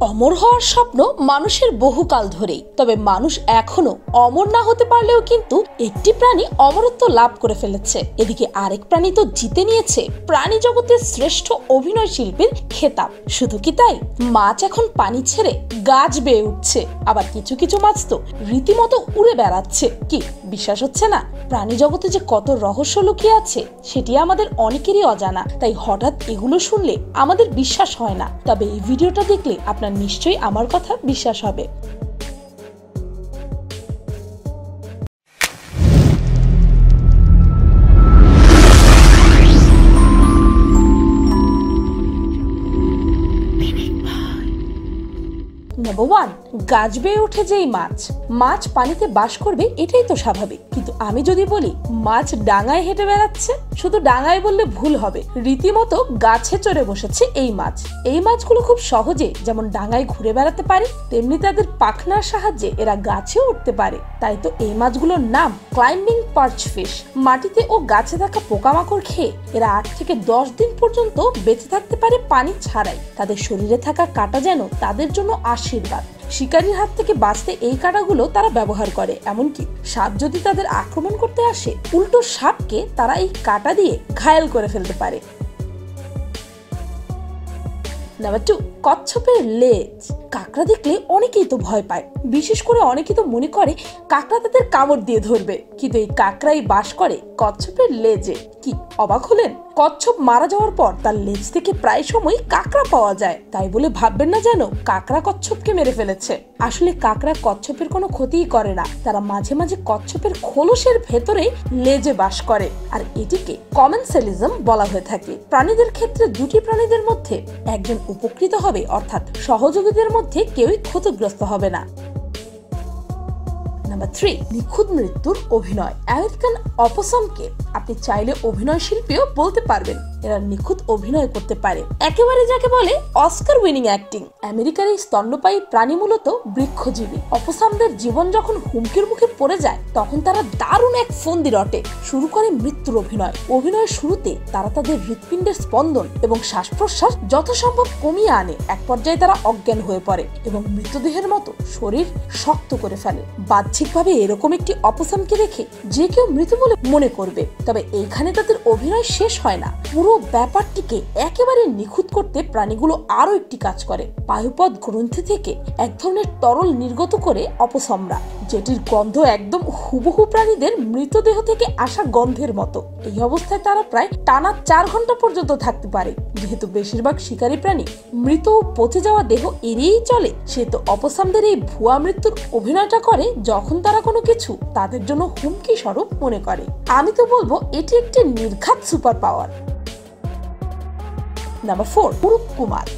অমর হওয়ার স্বপ্ন মানুষের বহুকাল ধরেই, তবে মানুষ এখনো অমর না হতে পারলেও কিন্তু একটি প্রাণী অমরত্ব লাভ করে ফেলেছে। এদিকে আরেক প্রাণী তো জিতে নিয়েছে প্রাণী জগতের শ্রেষ্ঠ অভিনয় শিল্পীর খেতাব। শুধু কি তাই, মাছ এখন পানি ছেড়ে গাছ বেয়ে উঠছে, আবার কিছু কিছু মাছ তো রীতিমতো উড়ে বেড়াচ্ছে। কি বিশ্বাস হচ্ছে না? প্রাণী জগতে যে কত রহস্য লুকিয়ে আছে সেটি আমাদের অনেকেরই অজানা, তাই হঠাৎ এগুলো শুনলে আমাদের বিশ্বাস হয় না। তবে এই ভিডিওটা দেখলে আপনার নিশ্চয়ই আমার কথা বিশ্বাস হবে। নাম্বার 1, গাছ বেয়ে ওঠে যেই মাছ পানিতে বাস করবে, এটাই তো স্বাভাবিক। কিন্তু আমি যদি বলি মাছ ডাঙায় হেঁটে বেড়াচ্ছে, শুধু ডাঙায় বললে ভুল হবে, রীতিমতো গাছে চড়ে বসেছে এই মাছগুলো খুব সহজে যেমন ডাঙায় ঘুরে বেড়াতে পারে, তেমনি তাদের পাখনার সাহায্যে এরা গাছেও উঠতে পারে। তাই তো এই মাছগুলোর নাম ক্লাইম্বিং পার্চ ফিশ। মাটিতে ও গাছে থাকা পোকামাকড় খেয়ে এরা 8 থেকে 10 দিন পর্যন্ত বেঁচে থাকতে পারে পানি ছাড়াই। তাদের শরীরে থাকা কাঁটা যেন তাদের জন্য আশীর্বাদ। শিকারীর হাত থেকে বাঁচতে এই কাঁটাগুলো তারা ব্যবহার করে। এমনকি সাপ যদি তাদের আক্রমণ করতে আসে, উল্টো সাপকে তারা এই কাঁটা দিয়ে ঘায়েল করে ফেলতে পারে। নাম্বার 2, কচ্ছপের লেজ। কাঁকড়া দেখলে অনেকেই তো ভয় পায়, বিশেষ করে অনেকেই তো মনে করে কাঁকড়া তাদের কামড় দিয়ে ধরবে, কিন্তু এই কাঁকড়াই বাস করে কচ্ছপের লেজে। কি অবাক হলেন? কচ্ছপ মারা যাওয়ার পর তার লেজ থেকে প্রায় সময় কাঁকড়া পাওয়া যায়। তাই বলে ভাববেন না যেন কাঁকড়া কচ্ছপকে মেরে ফেলেছে। আসলে কাঁকড়া কচ্ছপের কোনো ক্ষতিই করে না, তারা মাঝে মাঝে কচ্ছপের খোলসের ভেতরে লেজে বাস করে, আর এটিকে কমেন্সেলিজম বলা হয়ে থাকে। প্রাণীদের ক্ষেত্রে দুটি প্রাণীদের মধ্যে একজন উপকৃত হবে, অর্থাৎ সহযোগীদের মধ্যে কেউই ক্ষতিগ্রস্ত হবে না। নাম্বার 3, নিখুঁত মৃত্যুর অভিনয়। আমেরিকান অপসামকে আপনি চাইলে অভিনয় শিল্পীও বলতে পারবেন। এরা নিখুঁত অভিনয় করতে পারে, একেবারে যাকে বলে অস্কার উইনিং অ্যাক্টিং। আমেরিকার এই স্তন্যপায়ী প্রাণী মূলত বৃক্ষজীবী। অপসামদের জীবন যখন হুমকির মুখে পড়ে যায়, তখন তারা দারুণ এক ফন্দি রটে, শুরু করে মৃত্যুর অভিনয়। অভিনয়ের শুরুতে তারা তাদের হৃৎপিণ্ডের স্পন্দন এবং শ্বাস প্রশ্বাস যথাসম্ভব কমিয়ে আনে। এক পর্যায়ে তারা অজ্ঞান হয়ে পড়ে এবং মৃতদেহের মতো শরীর শক্ত করে ফেলে। বাহ্যিকভাবে এরকম একটি অপসামকে দেখে যে কেউ মৃত বলে মনে করবে, তবে এইখানে তাদের অভিনয় শেষ হয় না। পুরো ব্যাপারটিকে একেবারে নিখুঁত করতে প্রাণীগুলো আরো একটি কাজ করে। পায়ুপথ গ্রন্থি থেকে এক ধরনের তরল নির্গত করে অপসমরা, যেটির গন্ধ একদম হুবহু প্রাণীদের মৃতদেহ থেকে আসা গন্ধের মতো। এই অবস্থায় তারা প্রায় টানা 4 ঘন্টা পর্যন্ত থাকতে পারে। যেহেতু বেশিরভাগ শিকারী প্রাণী মৃত ও পচে যাওয়া দেহ এড়িয়েই চলে, সেহেতু অপসামদের এই ভুয়া মৃত্যুর অভিনয়টা করে যখন তারা কোনো কিছু তাদের জন্য হুমকি স্বরূপ মনে করে। আমি তো বলবো এটি একটি নির্ঘাত সুপার পাওয়ার। নাম্বার 4, উড়ুক্কু মাছ।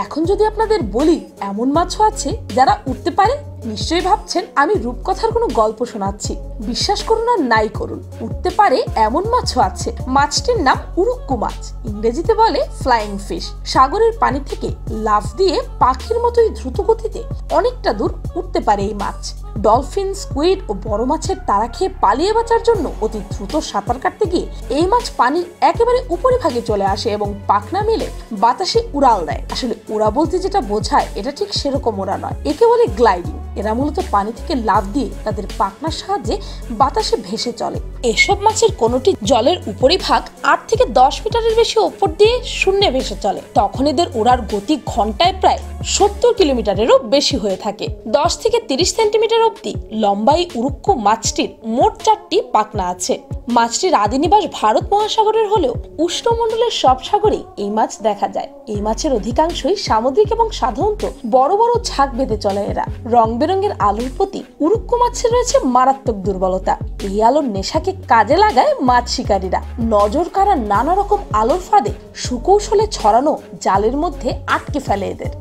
এখন যদি আপনাদের বলি এমন মাছও আছে যারা উঠতে পারে, নিশ্চয়ই ভাবছেন আমি রূপকথার কোনো গল্প শোনাচ্ছি। বিশ্বাস করুন আর নাই করুন, উঠতে পারে এমন মাছও আছে। মাছটির নাম উড়ুক্কু মাছ, ইংরেজিতে বলে ফ্লাইং ফিশ। সাগরের পানি থেকে লাফ দিয়ে পাখির মতোই দ্রুত গতিতে অনেকটা দূর উঠতে পারে এই মাছ। ডলফিন, স্কুইড ও বড় মাছের তাড়া খেয়ে পালিয়ে বাঁচার জন্য অতি দ্রুত সাঁতার কাটতে গিয়ে এই মাছ পানির একেবারে উপরিভাগে চলে আসে এবং পাখনা মেলে বাতাসে উড়াল দেয়। আসলে উড়া বলতে যেটা বোঝায় এটা ঠিক সেরকম ওড়া নয়, একে বলে গ্লাইডিং। এরা মূলত পানি থেকে লাফ দিয়ে তাদের পাখনার সাহায্যে বাতাসে ভেসে চলে। এসব মাছের কোনোটি জলের উপরিভাগ 8 থেকে 10 মিটারের বেশি ওপর দিয়ে শূন্যে ভেসে চলে। তখন এদের উড়ার গতি ঘন্টায় প্রায় 70 কিলোমিটারেরও বেশি হয়ে থাকে। 10 থেকে 30 সেন্টিমিটার অব্দি লম্বা এই উড়ুক্কু মাছটির মোট 4টি পাখনা আছে। মাছটির আদি নিবাস ভারত মহাসাগরের হলেও উষ্ণমণ্ডলের সব সাগরেই এই মাছ দেখা যায়। এই মাছের অধিকাংশই সামুদ্রিক এবং সাধারণত বড় বড় ঝাঁক বেঁধে চলে এরা। রং বেরঙের আলোর প্রতি উড়ুক্কু মাছের রয়েছে মারাত্মক দুর্বলতা। এই আলোর নেশাকে কাজে লাগায় মাছ শিকারীরা। নজর কাড়া নানা রকম আলোর ফাঁদে সুকৌশলে ছড়ানো জালের মধ্যে আটকে ফেলে এদের।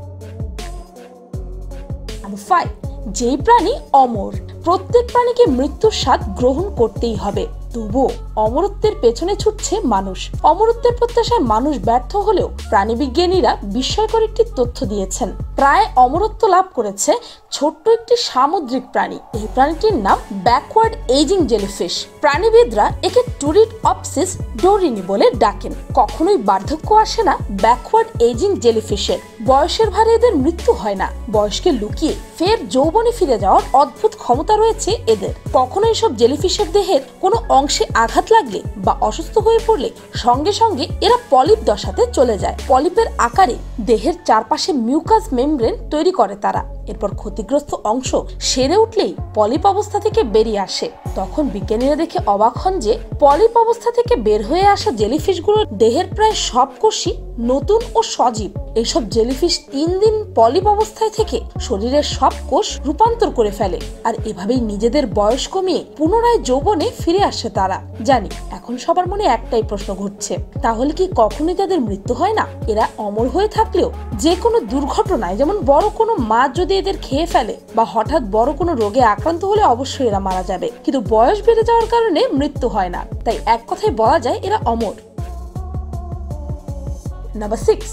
5, যেই প্রাণী অমর। প্রত্যেক প্রাণীকে মৃত্যুর স্বাদ গ্রহণ করতেই হবে, তবুও অমরত্বের পেছনে ছুটছে মানুষ। অমরত্বের প্রত্যাশায় মানুষ ব্যর্থ হলেও প্রাণীবিজ্ঞানীরা বিস্ময়কর একটি তথ্য দিয়েছেন। প্রায় অমরত্ব লাভ করেছে ছোট্ট একটি সামুদ্রিক প্রাণী। এই প্রাণীটির নাম ব্যাকওয়ার্ড এজিং জেলিফিশ। প্রাণীবিদরা একে টুরিডঅপসিস ডোরিনি বলে ডাকেন। কখনোই বার্ধক্য আসে না ব্যাকওয়ার্ড এজিং জেলিফিশের। বয়সের ভারে এদের মৃত্যু হয় না। বয়সকে লুকিয়ে ফের যৌবনে ফিরে যাওয়ার অদ্ভুত ক্ষমতা রয়েছে এদের। কখনো এসব জেলিফিশের দেহের কোনো অংশে আঘাত লাগলে বা অসুস্থ হয়ে পড়লে সঙ্গে সঙ্গে এরা পলিপ দশাতে চলে যায়। পলিপের আকারে দেহের চারপাশে মিউকাস মেমব্রেন তৈরি করে তারা। এরপর ক্ষতিগ্রস্ত অংশ সেরে উঠলেই পলিপ অবস্থা থেকে বেরিয়ে আসে। তখন বিজ্ঞানীরা দেখে অবাক হন যে পলিপ অবস্থা থেকে বের হয়ে আসা জেলিফিশগুলোর দেহের প্রায় সব কোষই নতুন ও সজীব। এইসব জেলিফিশ 3 দিন পলিপ অবস্থায় থেকে শরীরের সব কোষ রূপান্তর করে ফেলে, আর এভাবেই নিজেদের বয়স কমিয়ে পুনরায় যৌবনে ফিরে আসে তারা। জানি এখন সবার মনে একটাই প্রশ্ন ঘুরছে, তাহলে কি কখনোই তাদের মৃত্যু হয় না? এরা অমর হয়ে থাকলেও যে কোনো দুর্ঘটনায়, যেমন বড় কোনো মাছ যদি এদের খেয়ে ফেলে বা হঠাৎ বড় কোনো রোগে আক্রান্ত হলে অবশ্যই এরা মারা যাবে, কিন্তু বয়স বেড়ে যাওয়ার কারণে মৃত্যু হয় না। তাই এক কথায় বলা যায় এরা অমর। নাম্বার 6,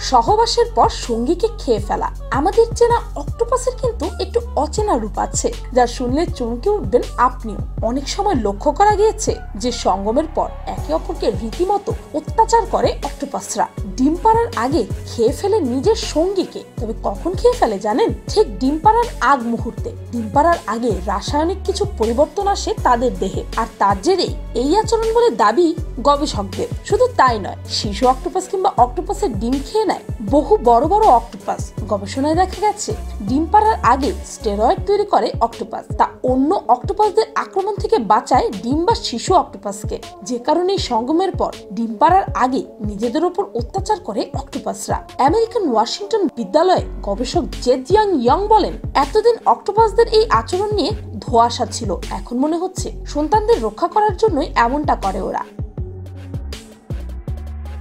সহবাসের পর সঙ্গীকে খেয়ে ফেলা। আমাদের চেনা অক্টোপাসের কিন্তু একটু অচেনা রূপ আছে, যা শুনলে চমকে উঠবেন আপনিও। অনেক সময় লক্ষ্য করা গিয়েছে যে সঙ্গমের পর একে অপরকে রীতিমতো অত্যাচার করে অক্টোপাসরা। ডিম পাড়ার আগে খেয়ে ফেলে নিজের সঙ্গীকে। তবে কখন খেয়ে ফেলে জানেন? ঠিক ডিম পাড়ার আগ মুহূর্তে। ডিম পাড়ার আগে রাসায়নিক কিছু পরিবর্তন আসে তাদের দেহে, আর তার জেরেই এই আচরণ বলে দাবি গবেষকদের। শুধু তাই নয়, শিশু অক্টোপাস কিংবা অক্টোপাসের ডিম খেয়ে নেয় বহু বড় বড় অক্টোপাস। গবেষণায় দেখা গেছে ডিম পাড়ার আগে স্টেরয়েড তৈরি করে অক্টোপাস, তা অন্য অক্টোপাসদের আক্রমণ থেকে বাঁচায় ডিম বা শিশু অক্টোপাসকে। যে কারণে সঙ্গমের পর ডিম পাড়ার আগে নিজেদের উপর অত্যাচার করে অক্টোপাসরা। আমেরিকান ওয়াশিংটন বিদ্যালয়ে গবেষক জেজিয়াং ইয়ং বলেন, এতদিন অক্টোপাসদের এই আচরণ নিয়ে ধোঁয়াশা ছিল, এখন মনে হচ্ছে সন্তানদের রক্ষা করার জন্যই এমনটা করে ওরা।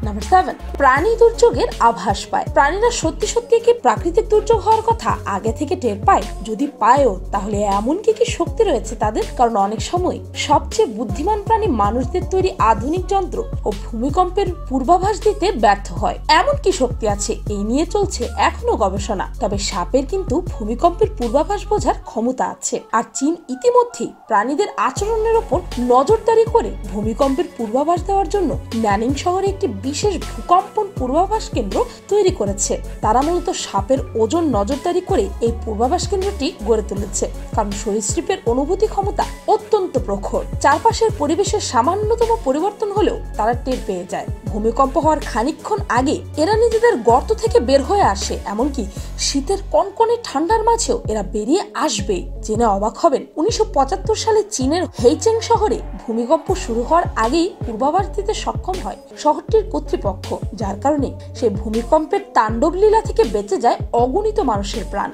নাম্বার 7, প্রাণী দুর্যোগের আভাস পায়। প্রাণীরা সত্যি সত্যি কি প্রাকৃতিক দুর্যোগ হওয়ার কথা আগে থেকে টের পায়? যদি পায়ও, তাহলে এমন কি শক্তি রয়েছে তাদের? কারণ অনেক সময় সবচেয়ে বুদ্ধিমান প্রাণী মানুষদের তৈরি আধুনিক যন্ত্র ও ভূমিকম্পের পূর্বাভাস দিতে ব্যর্থ হয়। এমন কি শক্তি আছে? এই নিয়ে চলছে এখনো গবেষণা। তবে সাপের কিন্তু ভূমিকম্পের পূর্বাভাস বোঝার ক্ষমতা আছে। আর চীন ইতিমধ্যেই প্রাণীদের আচরণের ওপর নজরদারি করে ভূমিকম্পের পূর্বাভাস দেওয়ার জন্য ন্যানিং শহরে একটি বিশেষ ভূকম্পন পূর্বাভাস কেন্দ্র তৈরি করেছে। তারা মূলত সাপের ওজন নজরদারি করে এই পূর্বাভাস কেন্দ্রটি গড়ে তুলেছে, কারণ সরীসৃপের অনুভূতি ক্ষমতা অত্যন্ত প্রখর। চারপাশের পরিবেশের সামান্যতম পরিবর্তন হলেও তারা টের পেয়ে যায়। ভূমিকম্প হওয়ার খানিকক্ষণ আগে এরা নিজেদের গর্ত থেকে বের হয়ে আসে, এমনকি শীতের কনকনে ঠান্ডার মাঝেও এরা বেরিয়ে আসবে। জেনে অবাক হবেন, 1975 সালে চীনের হেইচেং শহরে ভূমিকম্প শুরু হওয়ার আগেই পূর্বাভাস দিতে সক্ষম হয় শহরটির কর্তৃপক্ষ, যার কারণে সেই ভূমিকম্পের তাণ্ডব লীলা থেকে বেঁচে যায় অগণিত মানুষের প্রাণ।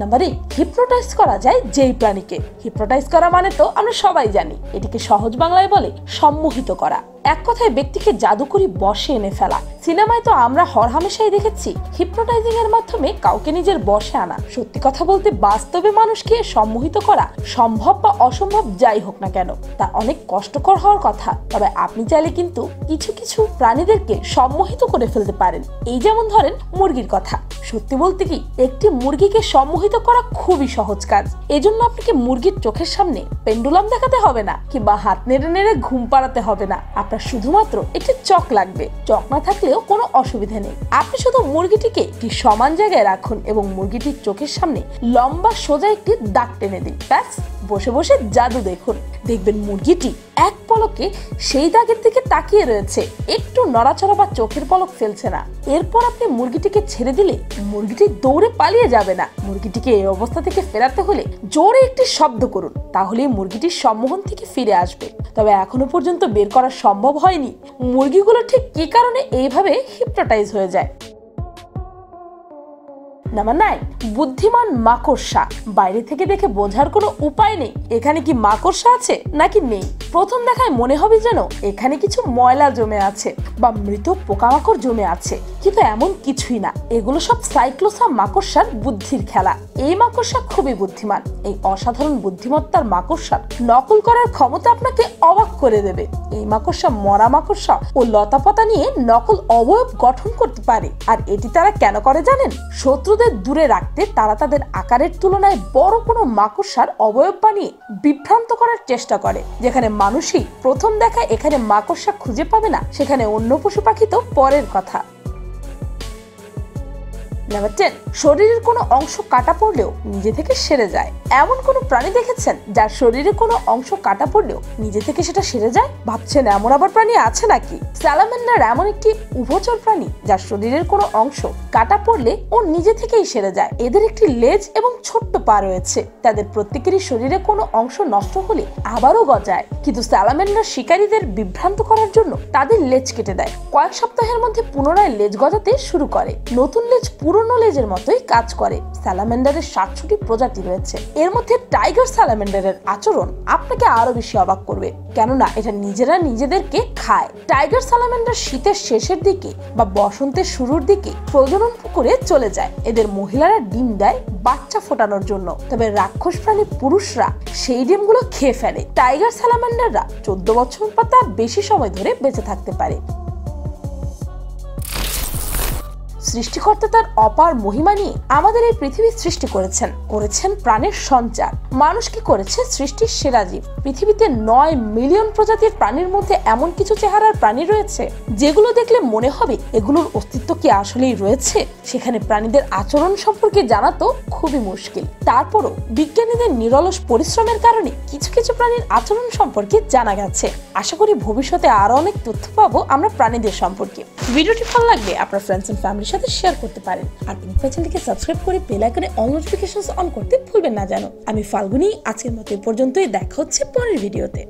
নাম্বার 8, হিপনোটাইজ করা যায় যেই প্রাণীকে। হিপনোটাইজ করা মানে তো আমরা সবাই জানি, এটিকে সহজ বাংলায় বলে সম্মোহিত করা। এক কথায় ব্যক্তিকে জাদুকরি বশে এনে ফেলা। সিনেমায় তো আমরা হরহামেশাই দেখেছি হিপনোটাইজিং এর মাধ্যমে কাউকে নিজের বশে আনা। সত্যি কথা বলতে বাস্তবে মানুষকে সম্মোহিত করা সম্ভব বা অসম্ভব যাই হোক না কেন, তা অনেক কষ্টকর হওয়ার কথা। তবে আপনি চাইলে কিন্তু কিছু কিছু প্রাণীদেরকে সম্মোহিত করে ফেলতে পারেন। এই যেমন ধরেন মুরগির কথা। সত্যি বলতে কি, একটি মুরগিকে সম্মোহিত করা খুবই সহজ কাজ। এজন্য আপনাকে মুরগির চোখের সামনে পেন্ডুলাম দেখাতে হবে না, কিংবা হাত নেড়ে নেড়ে ঘুম পাড়াতে হবে না। আপনার শুধুমাত্র একটি চক লাগবে। চক না থাকলেও কোনো অসুবিধা নেই। আপনি শুধু মুরগিটিকে একটি সমান জায়গায় রাখুন এবং মুরগিটির চোখের সামনে লম্বা সোজা একটি দাগ টেনে দিন। ব্যাস, বসে বসে জাদু দেখুন। দেখবেন মুরগিটি এক পলকে সেই দাগের দিকে তাকিয়ে রয়েছে, একটু নড়াচড়া বা চোখের পলক ফেলছে না। এরপর আপনি মুরগিটিকে ছেড়ে দিলে মুরগিটি দৌড়ে পালিয়ে যাবে না। মুরগিটিকে এই অবস্থা থেকে ফেরাতে হলে জোরে একটি শব্দ করুন, তাহলেই মুরগিটির সম্মোহন থেকে ফিরে আসবে। তবে এখনো পর্যন্ত বের করা সম্ভব হয়নি মুরগিগুলো ঠিক কি কারণে এইভাবে হিপনোটাইজ হয়ে যায়। নাম্বার 9, বুদ্ধিমান মাকড়সা। বাইরে থেকে দেখে বোঝার কোনো উপায় নেই এখানে কি মাকড়সা আছে নাকি নেই। প্রথম দেখায় মনে হবে যেন এখানে কিছু ময়লা জমে আছে বা মৃত পোকামাকড় জমে আছে, কিন্তু এমন কিছুই না, এগুলো সব সাইক্লোসা মাকড়সার বুদ্ধির খেলা। এই মাকড়সা খুবই বুদ্ধিমান। এই অসাধারণ বুদ্ধিমত্তার মাকড়সার নকল করার ক্ষমতা আপনাকে অবাক করে দেবে। এই মাকড়সা মরা মাকড়সা ও লতাপাতা নিয়ে নকল অবয়ব গঠন করতে পারে। আর এটি তারা কেন করে জানেন? শত্রুদের দূরে রাখতে তারা তাদের আকারের তুলনায় বড় কোনো মাকড়সার অবয়ব বানিয়ে বিভ্রান্ত করার চেষ্টা করে। যেখানে মানুষই প্রথম দেখায় এখানে মাকড়সা খুঁজে পাবে না, সেখানে অন্য পশু পাখি তো পরের কথা। নাম্বার 10, শরীরের কোনো অংশ কাটা পড়লেও নিজে থেকে সেরে যায়। এমন কোনো প্রাণী দেখেছেন যার শরীরে কোনো অংশ কাটা পড়লেও নিজে থেকে সেটা সেরে যায়? ভাবছেন এমন আবার প্রাণী আছে নাকি? স্যালামান্ডার এমন একটি উভচর প্রাণী যার শরীরের কোনো অংশ কাটা পড়লে ও নিজে থেকেই সেরে যায়। এদের একটি লেজ এবং ছোট্ট পা রয়েছে। তাদের প্রত্যেকেরই শরীরে কোনো অংশ নষ্ট হলে আবারও গজায়। কিন্তু স্যালামান্ডার শিকারীদের বিভ্রান্ত করার জন্য তাদের লেজ কেটে দেয়। কয়েক সপ্তাহের মধ্যে পুনরায় লেজ গজাতে শুরু করে। নতুন লেজ পুরনো লেজের মতোই কাজ করে। স্যালামান্ডারের 7টি প্রজাতি রয়েছে। এর মধ্যে টাইগার স্যালামান্ডারের আচরণ আপনাকে আরো বেশি অবাক করবে, কেননা এটা নিজেরা নিজেদেরকে খায়। টাইগার স্যালামান্ডার শীতের শেষের দিকে বা বসন্তের শুরুর দিকে প্রজনন পুকুরে চলে যায়। এদের মহিলারা ডিম দেয় বাচ্চা ফোটানোর জন্য, তবে রাক্ষস প্রাণী পুরুষরা সেই ডিমগুলো খেয়ে ফেলে। টাইগার স্যালামান্ডাররা 14 বছর বা তার বেশি সময় ধরে বেঁচে থাকতে পারে। সৃষ্টিকর্তা তার অপার মহিমা নিয়ে আমাদের এই পৃথিবী সৃষ্টি করেছেন প্রাণের সঞ্চার। মানুষকে করেছে সৃষ্টির সেরা জীব। পৃথিবীতে 9 মিলিয়ন প্রজাতির প্রাণীর মধ্যে এমন কিছু চেহারার প্রাণী রয়েছে যেগুলো দেখলে মনে হবে এগুলোর অস্তিত্ব কি আসলেই রয়েছে। সেখানে প্রাণীদের আচরণ সম্পর্কে জানা তো খুবই মুশকিল। তারপরও বিজ্ঞানীদের নিরলস পরিশ্রমের কারণে কিছু কিছু প্রাণীর আচরণ সম্পর্কে জানা গেছে। আশা করি ভবিষ্যতে আরো অনেক তথ্য পাবো আমরা প্রাণীদের সম্পর্কে। ভিডিওটি ভালো লাগলে আপনার ফ্রেন্ডস এন্ড ফ্যামিলির সাথে শেয়ার করতে পারেন। আর চ্যানেলটিকে সাবস্ক্রাইব করে বেল আইকনে অল নোটিফিকেশনস অন করতে ভুলবেন না যেন। আমি ফাল্গুনী, আজকের মতো এই পর্যন্তই। দেখা হচ্ছে পরের ভিডিওতে।